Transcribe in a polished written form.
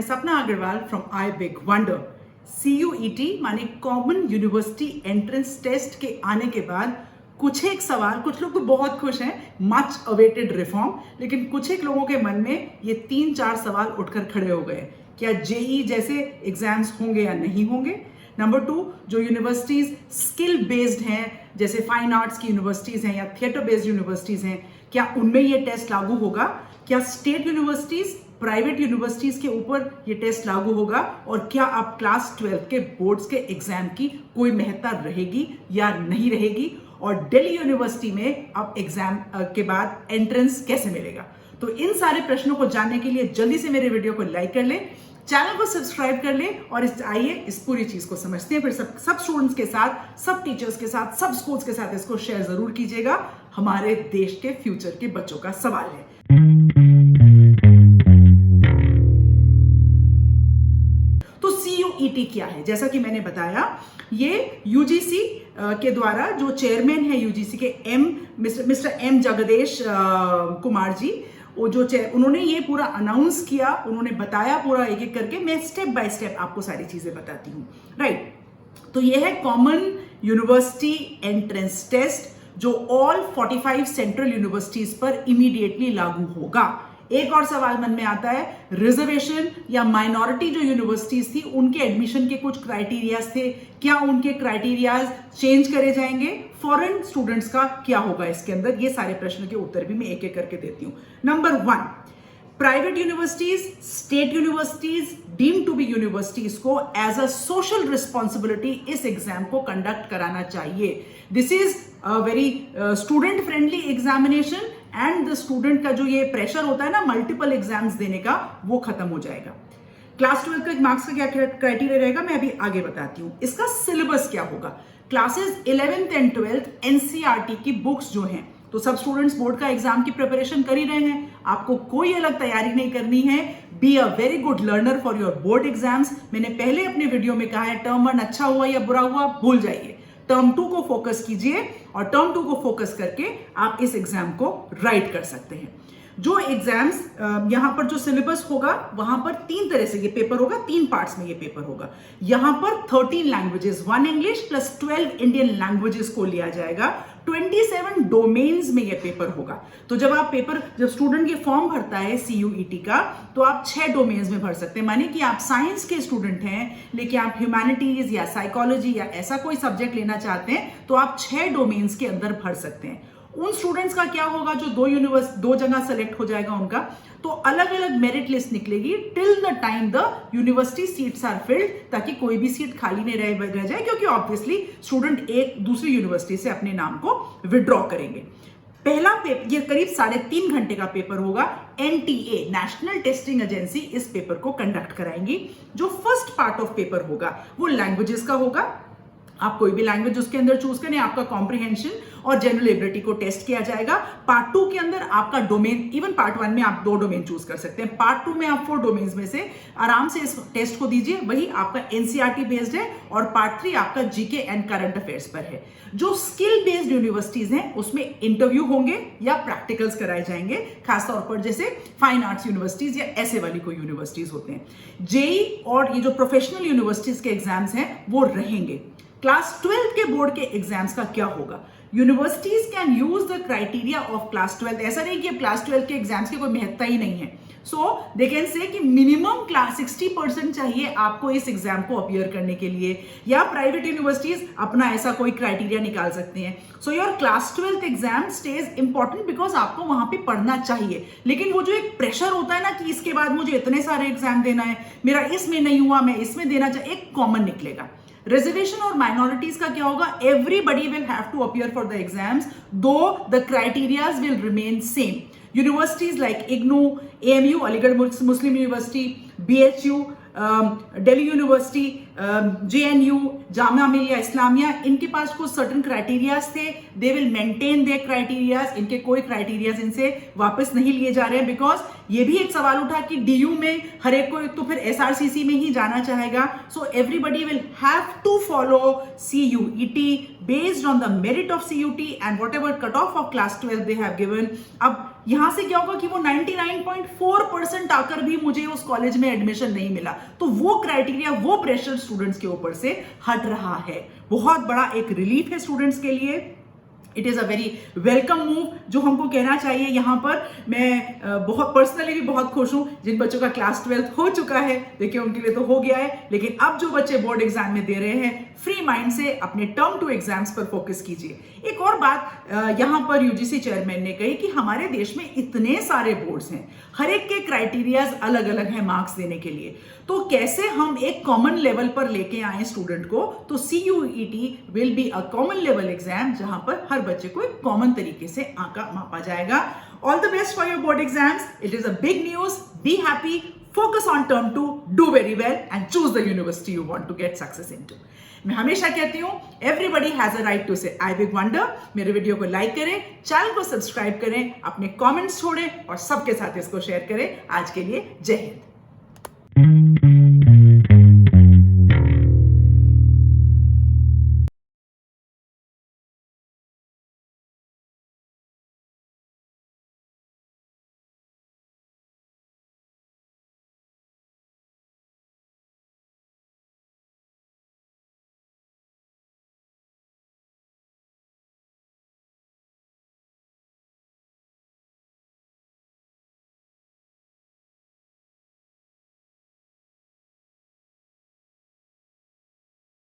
मैं Sapna Agrawal from I big wonder. CUET माने common university entrance test के आने के बाद कुछ एक सवाल, कुछ लोग तो बहुत खुश हैं, मच अवेटेड रिफॉर्म, लेकिन कुछ एक लोगों के मन में ये 3-4 सवाल उठकर खड़े हो गए। क्या जेई जैसे एग्जाम्स होंगे या नहीं होंगे? नंबर 2, जो यूनिवर्सिटीज स्किल बेस्ड हैं, जैसे फाइन आर्ट्स की यूनिवर्सिटीज हैं या थिएटर बेस्ड यूनिवर्सिटीज हैं, क्या उनमें ये टेस्ट लागू होगा? क्या स्टेट यूनिवर्सिटीज, प्राइवेट यूनिवर्सिटीज के ऊपर ये टेस्ट लागू होगा? और क्या अब क्लास 12 के बोर्ड्स के एग्जाम की कोई महत्ता रहेगी या नहीं रहेगी? और दिल्ली यूनिवर्सिटी में अब एग्जाम के बाद एंट्रेंस कैसे मिलेगा? तो इन सारे प्रश्नों को जानने के लिए जल्दी से मेरे वीडियो को लाइक कर ले, चैनल को सब्सक्राइब कर ले और आइए इस पूरी चीज को समझते हैं। फिर सब स्टूडेंट्स के साथ, सब टीचर्स के साथ, सब स्कूल्स के साथ इसको शेयर जरूर कीजिएगा। हमारे देश के फ्यूचर के बच्चों का सवाल है। तो CUET क्या है? जैसा कि मैंने बताया, ये यूजीसी के द्वारा जो चेयरमैन है यूजीसी के मिस्टर एम जगदेश कुमार जी, वो जो उन्होंने ये पूरा अनाउंस किया, उन्होंने बताया पूरा एक एक करके। मैं स्टेप बाय स्टेप आपको सारी चीजें बताती हूँ, राइट? तो ये है कॉमन यूनिवर्सिटी एंट्रेंस टेस्ट, जो ऑल 45 सेंट्रल यूनिवर्सिटीज पर इमीडिएटली लागू होगा। एक और सवाल मन में आता है, रिजर्वेशन या माइनॉरिटी जो यूनिवर्सिटीज थी उनके एडमिशन के कुछ क्राइटेरियाज थे, क्या उनके क्राइटेरियाज चेंज करे जाएंगे? फॉरेन स्टूडेंट्स का क्या होगा इसके अंदर? ये सारे प्रश्न के उत्तर भी मैं एक एक करके देती हूं। नंबर 1, private universities, state universities, deemed to be universities को एज अ सोशल रिस्पॉन्सिबिलिटी इस एग्जाम को कंडक्ट कराना चाहिए। This is a very student friendly examination and the student का जो ये प्रेशर होता है ना मल्टीपल एग्जाम्स देने का, वो खत्म हो जाएगा। क्लास 12 का मार्क्स का क्या क्राइटेरिया रहेगा मैं अभी आगे बताती हूं। इसका सिलेबस क्या होगा? Classes 11th and 12th NCERT की बुक्स जो हैं, तो सब स्टूडेंट्स बोर्ड का एग्जाम की प्रिपरेशन कर ही रहे हैं, आपको कोई अलग तैयारी नहीं करनी है। Be a very good learner for your board exams. मैंने पहले अपने वीडियो में कहा है, टर्म 1 अच्छा हुआ या बुरा हुआ भूल जाइए, टर्म 2 को फोकस कीजिए और टर्म 2 को फोकस करके आप इस एग्जाम को राइट कर सकते हैं। जो एग्जाम्स यहां पर जो सिलेबस होगा, वहां पर 3 तरह से ये पेपर होगा, 3 पार्ट्स में ये पेपर होगा। यहां पर 13 languages, 1 English plus 12 Indian languages को लिया जाएगा। 27 डोमेन्स में ये पेपर होगा। तो जब स्टूडेंट ये फॉर्म भरता है CUET का, तो आप 6 डोमेन्स में भर सकते हैं। माने कि आप साइंस के स्टूडेंट हैं, लेकिन आप ह्यूमैनिटीज या साइकोलॉजी या ऐसा कोई सब्जेक्ट लेना चाहते हैं, तो आप 6 डोमेन्स के अंदर भर सकते हैं। उन स्टूडेंट्स का क्या होगा जो 2 जगह सेलेक्ट हो जाएगा उनका, तो अलग अलग मेरिट लिस्ट निकलेगी till the time the university seats are filled, ताकि कोई भी सीट खाली नहीं रह जाए, क्योंकि ऑब्वियसली स्टूडेंट एक दूसरी यूनिवर्सिटी से अपने नाम को विड्रॉ करेंगे। पहला पेपर, ये करीब 3.5 घंटे का पेपर होगा। NTA नेशनल टेस्टिंग एजेंसी इस पेपर को कंडक्ट कराएंगी। जो फर्स्ट पार्ट ऑफ पेपर होगा वो लैंग्वेजेस का होगा। आप कोई भी लैंग्वेज उसके अंदर चूज करें, आपका कॉम्प्रिहेंशन और जनरल एबिलिटी को टेस्ट किया जाएगा। पार्ट 2 के अंदर आपका डोमेन, इवन पार्ट 1 में आप 2 डोमेन चूज कर सकते हैं, पार्ट 2 में आप 4 डोमेन्स में से आराम से इस टेस्ट को दीजिए। वही आपका NCERT बेस्ड है और पार्ट 3 आपका GK एंड करंट अफेयर्स पर है। जो स्किल बेस्ड यूनिवर्सिटीज हैं उसमें इंटरव्यू होंगे या प्रैक्टिकल्स कराए जाएंगे, खासतौर पर जैसे फाइन आर्ट्स यूनिवर्सिटीज या ऐसे वाली कोई यूनिवर्सिटीज होते हैं। जेई और ये जो प्रोफेशनल यूनिवर्सिटीज के एग्जाम्स हैं वो रहेंगे। क्लास 12 के बोर्ड के एग्जाम्स का क्या होगा? Universities can use the criteria of class 12। ऐसा नहीं कि अब क्लास 12 के एग्जाम्स की कोई महत्ता ही नहीं है। सो दे कैन से कि मिनिमम क्लास 60% चाहिए आपको इस एग्जाम को अपीयर करने के लिए, या प्राइवेट यूनिवर्सिटीज अपना ऐसा कोई क्राइटेरिया निकाल सकते हैं। So your class 12 exam stage important because आपको वहां पे पढ़ना चाहिए। लेकिन वो जो एक प्रेशर होता है ना कि इसके बाद मुझे इतने सारे एग्जाम देना है, मेरा इसमें नहीं हुआ, मैं इसमें देना चाहिए, एक कॉमन निकलेगा। रिजर्वेशन और माइनॉरिटीज का क्या होगा? Everybody will have to appear for the exams, though the criterias will remain same. Universities like IGNOU, AMU Aligarh Muslim University, BHU, Delhi University, JNU, Jamia Millia Islamia, इनके पास कुछ सर्टन क्राइटेरियाज थे। They will maintain their criterias. इनके कोई criterias इनसे वापस नहीं लिए जा रहे हैं, बिकॉज ये भी एक सवाल उठा कि DU में हर एक को तो फिर SRCC में ही जाना चाहेगा। So everybody will have to follow CUET based on the merit of CUET and whatever cut off class 12 they have given. अब यहां से क्या होगा कि वो 99.4% आकर भी मुझे उस कॉलेज में एडमिशन नहीं मिला, तो वो क्राइटेरिया, वो प्रेशर स्टूडेंट्स के ऊपर से हट रहा है। बहुत बड़ा एक रिलीफ है स्टूडेंट्स के लिए। It is a very welcome move जो हमको कहना चाहिए यहाँ पर। मैं बहुत पर्सनली भी बहुत खुश हूँ। जिन बच्चों का क्लास 12 हो चुका है, देखिए उनके लिए तो हो गया है, लेकिन अब जो बच्चे बोर्ड एग्जाम में दे रहे हैं, फ्री माइंड से अपने टर्म 2 एग्जाम्स पर फोकस कीजिए। एक और बात यहाँ पर यूजीसी चेयरमैन ने कही कि हमारे देश में इतने सारे बोर्ड्स हैं, हर एक के क्राइटेरियाज अलग अलग हैं मार्क्स देने के लिए, तो कैसे हम एक कॉमन लेवल पर लेके आए स्टूडेंट को। तो CUET will be a common level exam जहां पर हर बच्चे को एक कॉमन तरीके से आंका मापा जाएगा। All the best for your board exams. It is a big news. Be happy, focus on term 2, do very well and choose the university you want to get success into. मैं हमेशा कहती हूँ everybody has a right to say I big wonder। मेरे video को like करें, channel को subscribe करें, अपने कमेंट्स छोड़ें और सबके साथ इसको शेयर करें। आज के लिए जय हिंद।